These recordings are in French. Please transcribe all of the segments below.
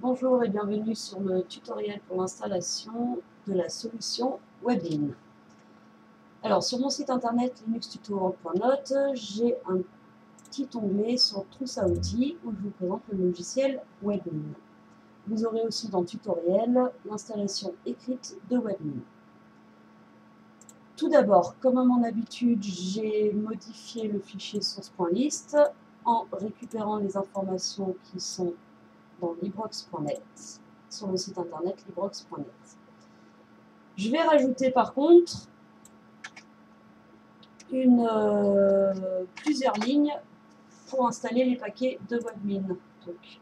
Bonjour et bienvenue sur le tutoriel pour l'installation de la solution Webmin. Alors sur mon site internet linuxtuto.note, j'ai un petit onglet sur Trousse à outils où je vous présente le logiciel Webmin. Vous aurez aussi dans tutoriel l'installation écrite de Webmin. Tout d'abord, comme à mon habitude, j'ai modifié le fichier source.list en récupérant les informations qui sont dans librox.net, sur le site internet librox.net. Je vais rajouter par contre plusieurs lignes pour installer les paquets de Webmin. Donc,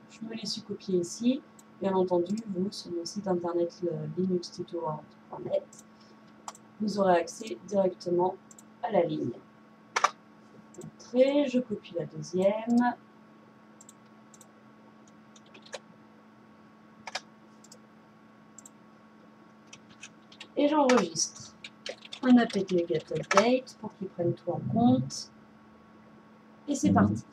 je me les suis copiés ici. Bien entendu, vous, sur mon site internet linuxtuto.net, vous aurez accès directement à la ligne. Entrée, je copie la deuxième. Et j'enregistre un apt-get update pour qu'il prenne tout en compte. Et c'est parti.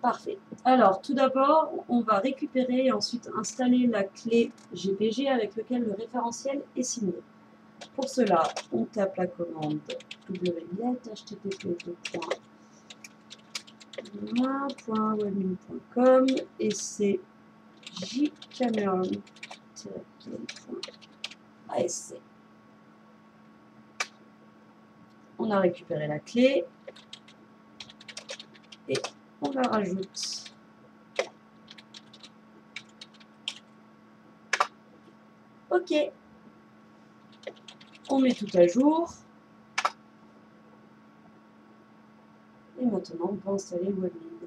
Parfait. Alors, tout d'abord, on va récupérer et ensuite installer la clé GPG avec laquelle le référentiel est signé. Pour cela, on tape la commande wget http://webmin.com et c'est jcameron-clé.asc. On a récupéré la clé et on la rajoute. OK. On met tout à jour. Et maintenant, on peut installer Webmin.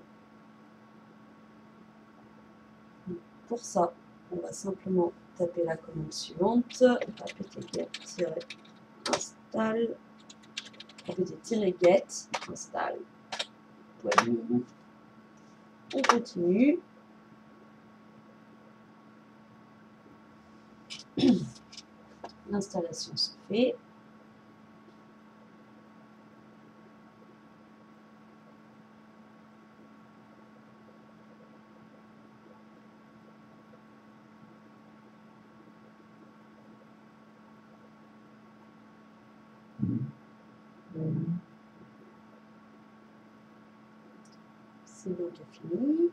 Pour ça, on va simplement taper la commande suivante, apt-get-install, apt-get install Webmin. On continue. L'installation se fait. C'est donc fini.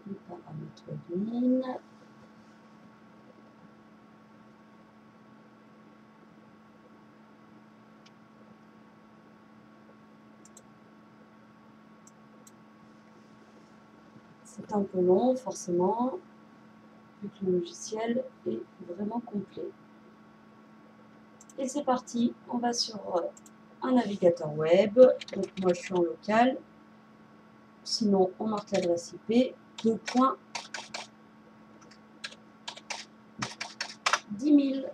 Les paramètres Webmin. C'est un peu long, forcément, vu que le logiciel est vraiment complet. Et c'est parti, on va sur un navigateur web. Donc moi je suis en local. Sinon, on marque l'adresse IP, 2.10.000.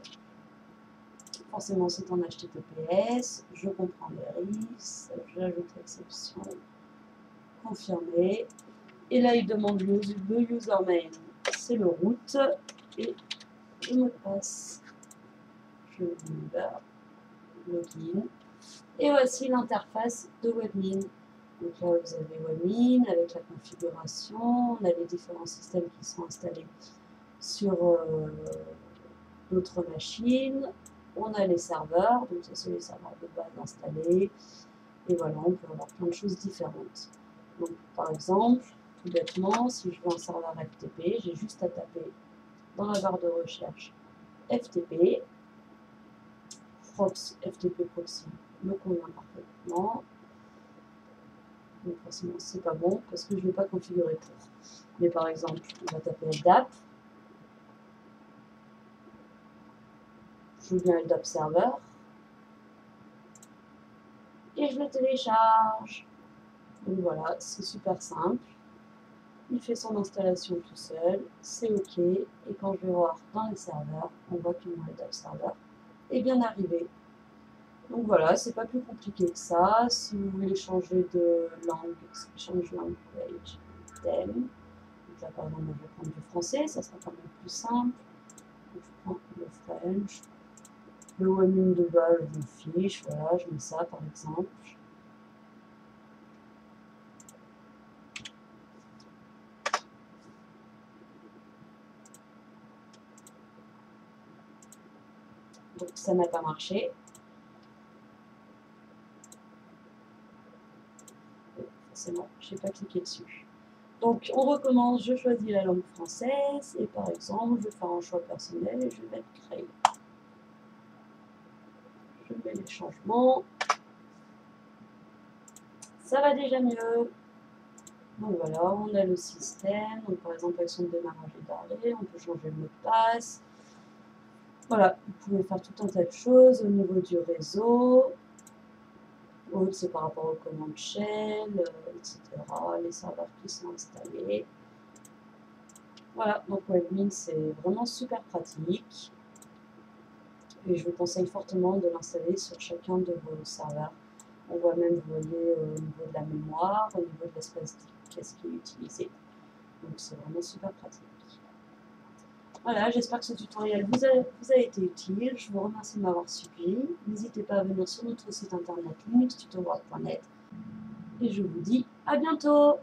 Forcément, c'est en HTTPS. Je comprends les risques. J'ajoute l'exception. Confirmer. Et là, il demande le username. C'est le root. Et le mot de passe. Je login. Et voici l'interface de Webmin. Donc là, vous avez Webmin avec la configuration. On a les différents systèmes qui sont installés sur d'autres machines. On a les serveurs, donc ça c'est les serveurs de base installés. Et voilà, on peut avoir plein de choses différentes. Donc par exemple, tout bêtement, si je veux un serveur FTP, j'ai juste à taper dans la barre de recherche FTP. FTP Proxy me convient parfaitement. Donc forcément c'est pas bon parce que je ne l'ai pas configuré pour. Mais par exemple, on va taper LDAP. Je veux bien LDAP serveur. Et je le télécharge. Donc voilà, c'est super simple. Il fait son installation tout seul, c'est OK. Et quand je vais voir dans les serveurs, on voit que mon LDAP serveur est bien arrivé. Donc voilà, c'est pas plus compliqué que ça. Si vous voulez changer de langue, change language theme. Donc là, par exemple, je vais français, ça sera quand même plus simple. Donc, je prends le French. Le Webmin de base, je me fiche, voilà, je mets ça par exemple. Donc ça n'a pas marché. Forcément, je n'ai pas cliqué dessus. Donc on recommence, je choisis la langue française et par exemple, je vais faire un choix personnel et je vais mettre créer. Je mets les changements. Ça va déjà mieux. Donc voilà, on a le système. Donc par exemple, avec son démarrage et d'arrêt, on peut changer le mot de passe. Voilà, vous pouvez faire tout un tas de choses au niveau du réseau. C'est par rapport aux commandes shell, etc. Les serveurs qui sont installés. Voilà, donc Webmin, c'est vraiment super pratique. Et je vous conseille fortement de l'installer sur chacun de vos serveurs. On voit même, vous voyez, au niveau de la mémoire, au niveau de l'espace qu'est-ce qui est utilisé. Donc c'est vraiment super pratique. Voilà, j'espère que ce tutoriel vous a été utile. Je vous remercie de m'avoir suivi. N'hésitez pas à venir sur notre site internet linuxtutoworld.net. Et je vous dis à bientôt!